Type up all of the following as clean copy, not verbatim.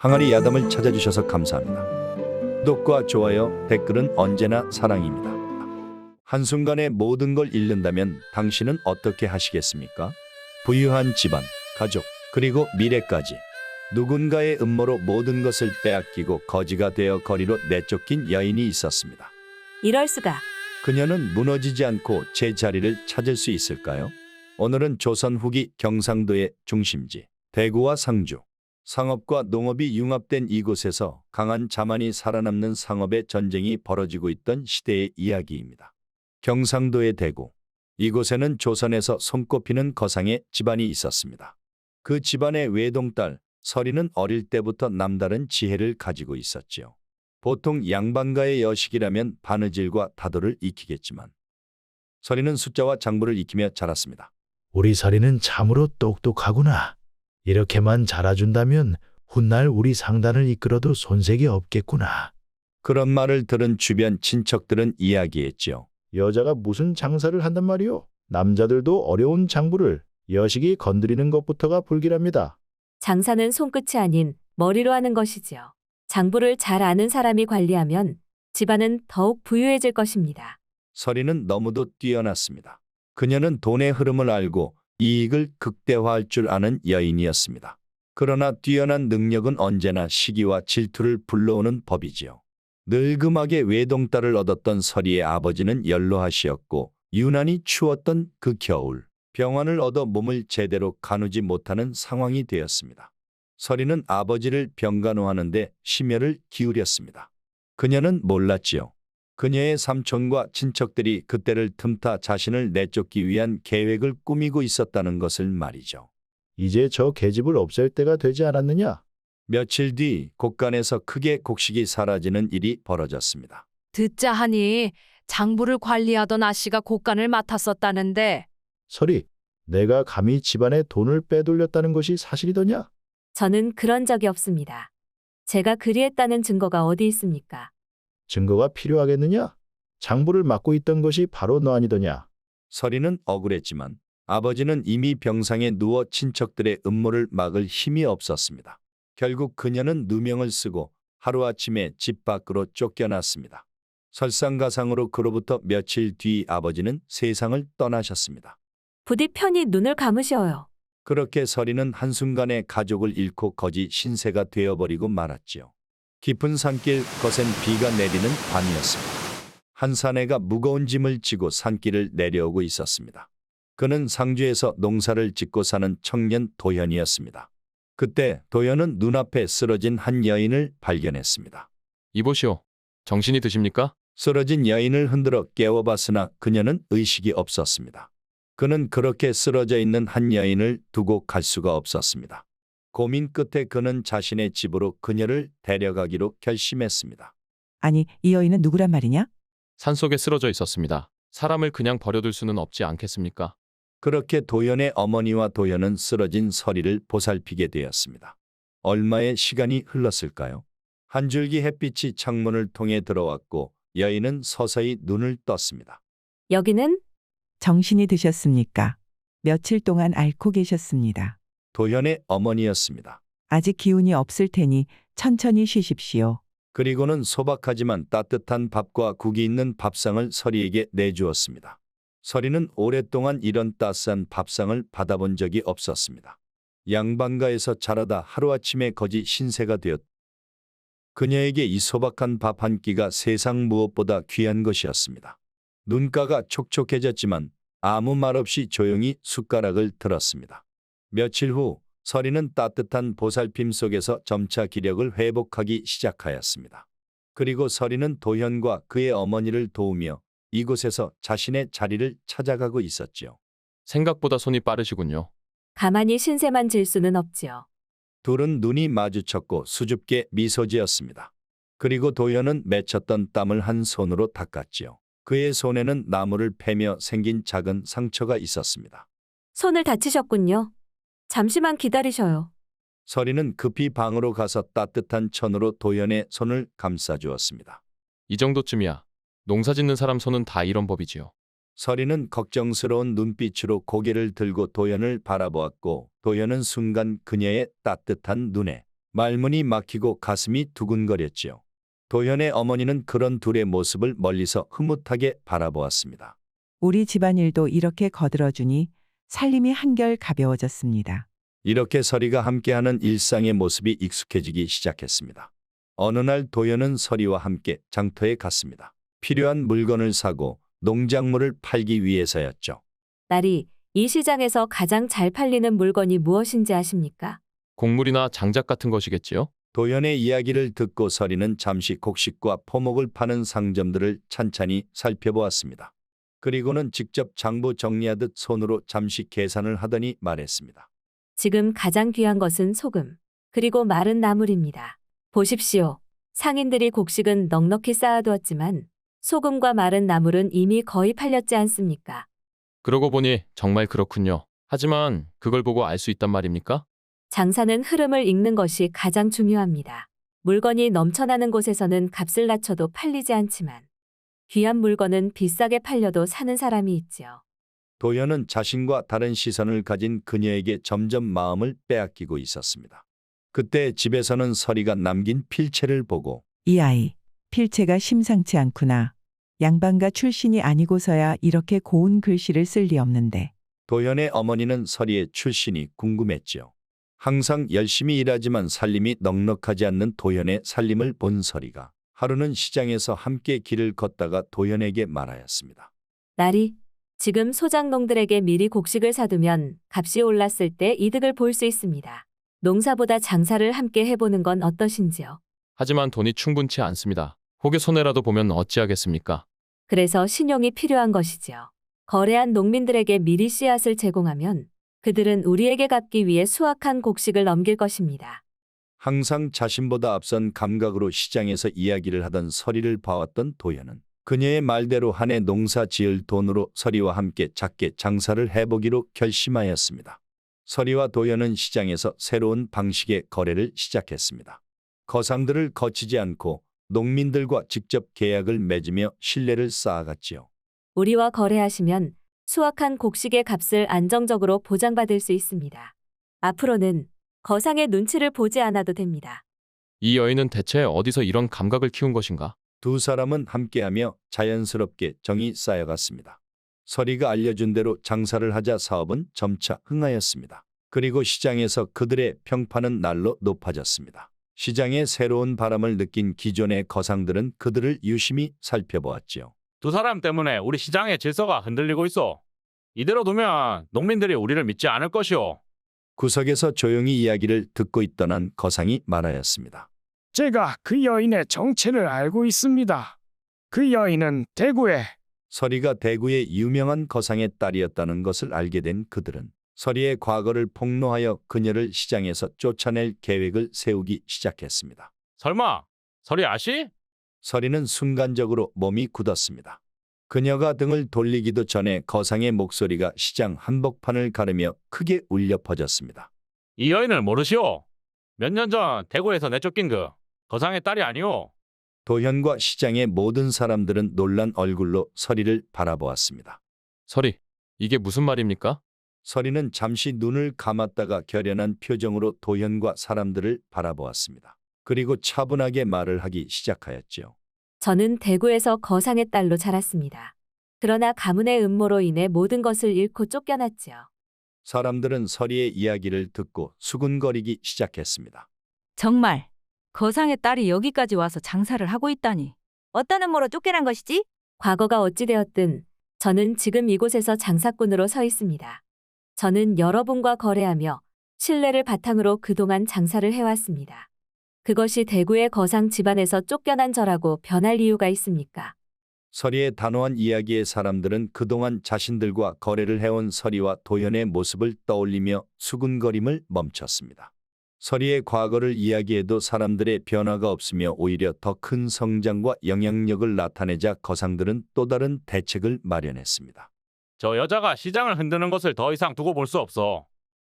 항아리 야담을 찾아주셔서 감사합니다. 구독과 좋아요, 댓글은 언제나 사랑입니다. 한순간에 모든 걸 잃는다면 당신은 어떻게 하시겠습니까? 부유한 집안, 가족, 그리고 미래까지. 누군가의 음모로 모든 것을 빼앗기고 거지가 되어 거리로 내쫓긴 여인이 있었습니다. 이럴 수가. 그녀는 무너지지 않고 제자리를 찾을 수 있을까요? 오늘은 조선 후기 경상도의 중심지, 대구와 상주, 상업과 농업이 융합된 이곳에서 강한 자만이 살아남는 상업의 전쟁이 벌어지고 있던 시대의 이야기입니다. 경상도의 대구. 이곳에는 조선에서 손꼽히는 거상의 집안이 있었습니다. 그 집안의 외동딸 서리는 어릴 때부터 남다른 지혜를 가지고 있었지요. 보통 양반가의 여식이라면 바느질과 다도를 익히겠지만 서리는 숫자와 장부를 익히며 자랐습니다. 우리 서리는 참으로 똑똑하구나. 이렇게만 자라준다면 훗날 우리 상단을 이끌어도 손색이 없겠구나. 그런 말을 들은 주변 친척들은 이야기했지요. 여자가 무슨 장사를 한단 말이오? 남자들도 어려운 장부를 여식이 건드리는 것부터가 불길합니다. 장사는 손끝이 아닌 머리로 하는 것이지요. 장부를 잘 아는 사람이 관리하면 집안은 더욱 부유해질 것입니다. 서리는 너무도 뛰어났습니다. 그녀는 돈의 흐름을 알고 이익을 극대화할 줄 아는 여인이었습니다. 그러나 뛰어난 능력은 언제나 시기와 질투를 불러오는 법이지요. 늙음하게 외동딸을 얻었던 서리의 아버지는 연로하시었고 유난히 추웠던 그 겨울, 병환을 얻어 몸을 제대로 가누지 못하는 상황이 되었습니다. 서리는 아버지를 병간호하는데 심혈을 기울였습니다. 그녀는 몰랐지요. 그녀의 삼촌과 친척들이 그때를 틈타 자신을 내쫓기 위한 계획을 꾸미고 있었다는 것을 말이죠. 이제 저 계집을 없앨 때가 되지 않았느냐? 며칠 뒤 곳간에서 크게 곡식이 사라지는 일이 벌어졌습니다. 듣자 하니 장부를 관리하던 아씨가 곳간을 맡았었다는데 서리, 내가 감히 집안의 돈을 빼돌렸다는 것이 사실이더냐? 저는 그런 적이 없습니다. 제가 그리했다는 증거가 어디 있습니까? 증거가 필요하겠느냐? 장부를 맡고 있던 것이 바로 너 아니더냐? 서리는 억울했지만 아버지는 이미 병상에 누워 친척들의 음모를 막을 힘이 없었습니다. 결국 그녀는 누명을 쓰고 하루아침에 집 밖으로 쫓겨났습니다. 설상가상으로 그로부터 며칠 뒤 아버지는 세상을 떠나셨습니다. 부디 편히 눈을 감으시어요. 그렇게 서리는 한순간에 가족을 잃고 거지 신세가 되어버리고 말았지요. 깊은 산길 거센 비가 내리는 밤이었습니다. 한 사내가 무거운 짐을 지고 산길을 내려오고 있었습니다. 그는 상주에서 농사를 짓고 사는 청년 도현이었습니다. 그때 도현은 눈앞에 쓰러진 한 여인을 발견했습니다. 이보시오. 정신이 드십니까? 쓰러진 여인을 흔들어 깨워봤으나 그녀는 의식이 없었습니다. 그는 그렇게 쓰러져 있는 한 여인을 두고 갈 수가 없었습니다. 고민 끝에 그는 자신의 집으로 그녀를 데려가기로 결심했습니다. 아니, 이 여인은 누구란 말이냐? 산속에 쓰러져 있었습니다. 사람을 그냥 버려둘 수는 없지 않겠습니까? 그렇게 도연의 어머니와 도연은 쓰러진 서리를 보살피게 되었습니다. 얼마의 시간이 흘렀을까요? 한 줄기 햇빛이 창문을 통해 들어왔고 여인은 서서히 눈을 떴습니다. 여기는 정신이 드셨습니까? 며칠 동안 앓고 계셨습니다. 도연의 어머니였습니다. 아직 기운이 없을 테니 천천히 쉬십시오. 그리고는 소박하지만 따뜻한 밥과 국이 있는 밥상을 서리에게 내주었습니다. 서리는 오랫동안 이런 따스한 밥상을 받아본 적이 없었습니다. 양반가에서 자라다 하루아침에 거지 신세가 되었. 그녀에게 이 소박한 밥 한 끼가 세상 무엇보다 귀한 것이었습니다. 눈가가 촉촉해졌지만 아무 말 없이 조용히 숟가락을 들었습니다. 며칠 후 서리는 따뜻한 보살핌 속에서 점차 기력을 회복하기 시작하였습니다. 그리고 서리는 도현과 그의 어머니를 도우며 이곳에서 자신의 자리를 찾아가고 있었지요. 생각보다 손이 빠르시군요. 가만히 신세만 질 수는 없지요. 둘은 눈이 마주쳤고 수줍게 미소 지었습니다. 그리고 도현은 맺혔던 땀을 한 손으로 닦았지요. 그의 손에는 나무를 패며 생긴 작은 상처가 있었습니다. 손을 다치셨군요. 잠시만 기다리셔요. 서리는 급히 방으로 가서 따뜻한 천으로 도현의 손을 감싸주었습니다. 이 정도쯤이야. 농사 짓는 사람 손은 다 이런 법이지요. 서리는 걱정스러운 눈빛으로 고개를 들고 도현을 바라보았고 도현은 순간 그녀의 따뜻한 눈에 말문이 막히고 가슴이 두근거렸지요. 도현의 어머니는 그런 둘의 모습을 멀리서 흐뭇하게 바라보았습니다. 우리 집안일도 이렇게 거들어주니 살림이 한결 가벼워졌습니다. 이렇게 서리가 함께하는 일상의 모습이 익숙해지기 시작했습니다. 어느 날 도현은 서리와 함께 장터에 갔습니다. 필요한 물건을 사고 농작물을 팔기 위해서였죠. 딸이 이 시장에서 가장 잘 팔리는 물건이 무엇인지 아십니까? 곡물이나 장작 같은 것이겠지요? 도현의 이야기를 듣고 서리는 잠시 곡식과 포목을 파는 상점들을 찬찬히 살펴보았습니다. 그리고는 직접 장부 정리하듯 손으로 잠시 계산을 하더니 말했습니다. 지금 가장 귀한 것은 소금, 그리고 마른 나물입니다. 보십시오. 상인들이 곡식은 넉넉히 쌓아두었지만 소금과 마른 나물은 이미 거의 팔렸지 않습니까? 그러고 보니 정말 그렇군요. 하지만 그걸 보고 알 수 있단 말입니까? 장사는 흐름을 읽는 것이 가장 중요합니다. 물건이 넘쳐나는 곳에서는 값을 낮춰도 팔리지 않지만 귀한 물건은 비싸게 팔려도 사는 사람이 있지요. 도현은 자신과 다른 시선을 가진 그녀에게 점점 마음을 빼앗기고 있었습니다. 그때 집에서는 서리가 남긴 필체를 보고 이 아이, 필체가 심상치 않구나. 양반가 출신이 아니고서야 이렇게 고운 글씨를 쓸 리 없는데. 도현의 어머니는 서리의 출신이 궁금했지요. 항상 열심히 일하지만 살림이 넉넉하지 않는 도현의 살림을 본 서리가 하루는 시장에서 함께 길을 걷다가 도현에게 말하였습니다. 딸이 지금 소작농들에게 미리 곡식을 사두면 값이 올랐을 때 이득을 볼 수 있습니다. 농사보다 장사를 함께 해보는 건 어떠신지요? 하지만 돈이 충분치 않습니다. 혹여 손해라도 보면 어찌하겠습니까? 그래서 신용이 필요한 것이지요. 거래한 농민들에게 미리 씨앗을 제공하면 그들은 우리에게 갚기 위해 수확한 곡식을 넘길 것입니다. 항상 자신보다 앞선 감각으로 시장에서 이야기를 하던 서리를 봐왔던 도현은 그녀의 말대로 한 해 농사 지을 돈으로 서리와 함께 작게 장사를 해보기로 결심하였습니다. 서리와 도현은 시장에서 새로운 방식의 거래를 시작했습니다. 거상들을 거치지 않고 농민들과 직접 계약을 맺으며 신뢰를 쌓아갔지요. 우리와 거래하시면 수확한 곡식의 값을 안정적으로 보장받을 수 있습니다. 앞으로는 거상의 눈치를 보지 않아도 됩니다. 이 여인은 대체 어디서 이런 감각을 키운 것인가? 두 사람은 함께하며 자연스럽게 정이 쌓여갔습니다. 서리가 알려준 대로 장사를 하자 사업은 점차 흥하였습니다. 그리고 시장에서 그들의 평판은 날로 높아졌습니다. 시장의 새로운 바람을 느낀 기존의 거상들은 그들을 유심히 살펴보았지요. 두 사람 때문에 우리 시장의 질서가 흔들리고 있어. 이대로 두면 농민들이 우리를 믿지 않을 것이오. 구석에서 조용히 이야기를 듣고 있던 한 거상이 말하였습니다. 제가 그 여인의 정체를 알고 있습니다. 그 여인은 대구에 서리가 대구의 유명한 거상의 딸이었다는 것을 알게 된 그들은 서리의 과거를 폭로하여 그녀를 시장에서 쫓아낼 계획을 세우기 시작했습니다. 설마 서리 아시? 서리는 순간적으로 몸이 굳었습니다. 그녀가 등을 돌리기도 전에 거상의 목소리가 시장 한복판을 가르며 크게 울려 퍼졌습니다. 이 여인을 모르시오? 몇 년 전 대구에서 내쫓긴 그 거상의 딸이 아니오. 도현과 시장의 모든 사람들은 놀란 얼굴로 서리를 바라보았습니다. 서리, 이게 무슨 말입니까? 서리는 잠시 눈을 감았다가 결연한 표정으로 도현과 사람들을 바라보았습니다. 그리고 차분하게 말을 하기 시작하였지요. 저는 대구에서 거상의 딸로 자랐습니다. 그러나 가문의 음모로 인해 모든 것을 잃고 쫓겨났지요. 사람들은 서리의 이야기를 듣고 수군거리기 시작했습니다. 정말 거상의 딸이 여기까지 와서 장사를 하고 있다니. 어떤 음모로 쫓겨난 것이지? 과거가 어찌되었든 저는 지금 이곳에서 장사꾼으로 서 있습니다. 저는 여러분과 거래하며 신뢰를 바탕으로 그동안 장사를 해왔습니다. 그것이 대구의 거상 집안에서 쫓겨난 저라고 변할 이유가 있습니까? 서리의 단호한 이야기에 사람들은 그동안 자신들과 거래를 해온 서리와 도현의 모습을 떠올리며 수군거림을 멈췄습니다. 서리의 과거를 이야기해도 사람들의 변화가 없으며 오히려 더 큰 성장과 영향력을 나타내자 거상들은 또 다른 대책을 마련했습니다. 저 여자가 시장을 흔드는 것을 더 이상 두고 볼 수 없어.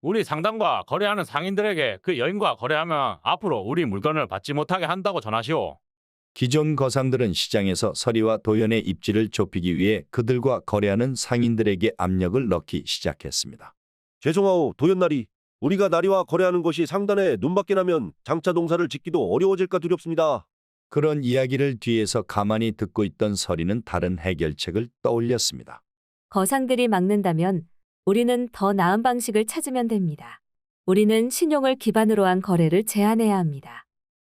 우리 상담과 거래하는 상인들에게 그 여인과 거래하면 앞으로 우리 물건을 받지 못하게 한다고 전하시오. 기존 거상들은 시장에서 서리와 도현의 입지를 좁히기 위해 그들과 거래하는 상인들에게 압력을 넣기 시작했습니다. 죄송하오 도연나리. 우리가 나리와 거래하는 것이 상단에 눈밖에 나면 장차 농사를 짓기도 어려워질까 두렵습니다. 그런 이야기를 뒤에서 가만히 듣고 있던 서리는 다른 해결책을 떠올렸습니다. 거상들이 막는다면 우리는 더 나은 방식을 찾으면 됩니다. 우리는 신용을 기반으로 한 거래를 제한해야 합니다.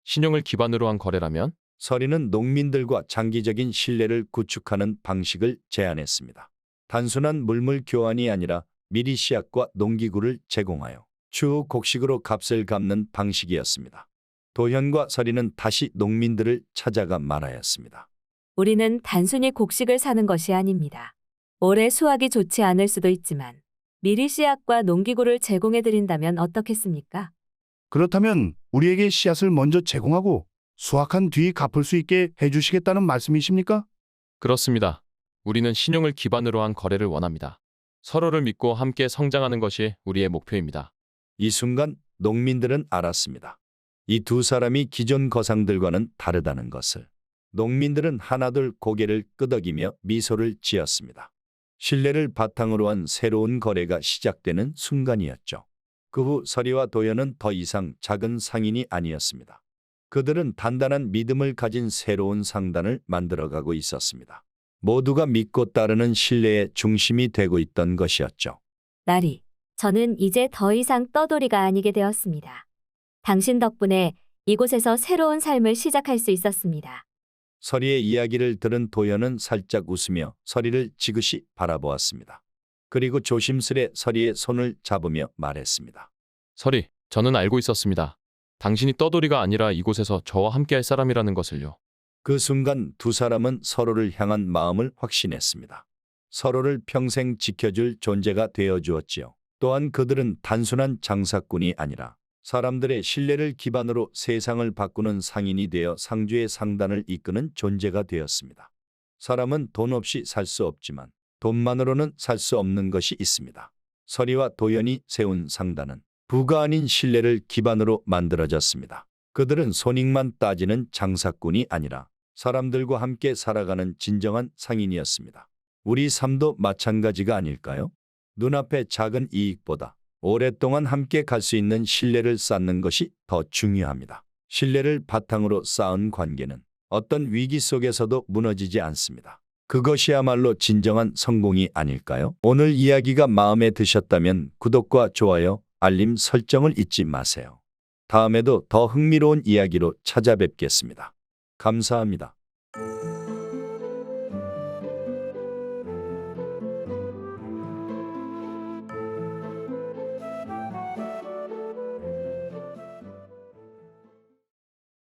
신용을 기반으로 한 거래라면 서리는 농민들과 장기적인 신뢰를 구축하는 방식을 제안했습니다. 단순한 물물 교환이 아니라 미리 씨앗과 농기구를 제공하여 추후 곡식으로 값을 갚는 방식이었습니다. 도현과 서리는 다시 농민들을 찾아가 말하였습니다. 우리는 단순히 곡식을 사는 것이 아닙니다. 올해 수확이 좋지 않을 수도 있지만 미리 씨앗과 농기구를 제공해 드린다면 어떻겠습니까? 그렇다면 우리에게 씨앗을 먼저 제공하고 수확한 뒤 갚을 수 있게 해주시겠다는 말씀이십니까? 그렇습니다. 우리는 신용을 기반으로 한 거래를 원합니다. 서로를 믿고 함께 성장하는 것이 우리의 목표입니다. 이 순간 농민들은 알았습니다. 이 두 사람이 기존 거상들과는 다르다는 것을. 농민들은 하나둘 고개를 끄덕이며 미소를 지었습니다. 신뢰를 바탕으로 한 새로운 거래가 시작되는 순간이었죠. 그 후 서리와 도연은 더 이상 작은 상인이 아니었습니다. 그들은 단단한 믿음을 가진 새로운 상단을 만들어가고 있었습니다. 모두가 믿고 따르는 신뢰의 중심이 되고 있던 것이었죠. 나리, 저는 이제 더 이상 떠돌이가 아니게 되었습니다. 당신 덕분에 이곳에서 새로운 삶을 시작할 수 있었습니다. 서리의 이야기를 들은 도연은 살짝 웃으며 서리를 지그시 바라보았습니다. 그리고 조심스레 서리의 손을 잡으며 말했습니다. 서리, 저는 알고 있었습니다. 당신이 떠돌이가 아니라 이곳에서 저와 함께할 사람이라는 것을요. 그 순간 두 사람은 서로를 향한 마음을 확신했습니다. 서로를 평생 지켜줄 존재가 되어 주었지요. 또한 그들은 단순한 장사꾼이 아니라 사람들의 신뢰를 기반으로 세상을 바꾸는 상인이 되어 상주의 상단을 이끄는 존재가 되었습니다. 사람은 돈 없이 살 수 없지만 돈만으로는 살 수 없는 것이 있습니다. 서리와 도연이 세운 상단은 부가 아닌 신뢰를 기반으로 만들어졌습니다. 그들은 손익만 따지는 장사꾼이 아니라 사람들과 함께 살아가는 진정한 상인이었습니다. 우리 삶도 마찬가지가 아닐까요? 눈앞의 작은 이익보다 오랫동안 함께 갈 수 있는 신뢰를 쌓는 것이 더 중요합니다. 신뢰를 바탕으로 쌓은 관계는 어떤 위기 속에서도 무너지지 않습니다. 그것이야말로 진정한 성공이 아닐까요? 오늘 이야기가 마음에 드셨다면 구독과 좋아요, 알림 설정을 잊지 마세요. 다음에도 더 흥미로운 이야기로 찾아뵙겠습니다. 감사합니다.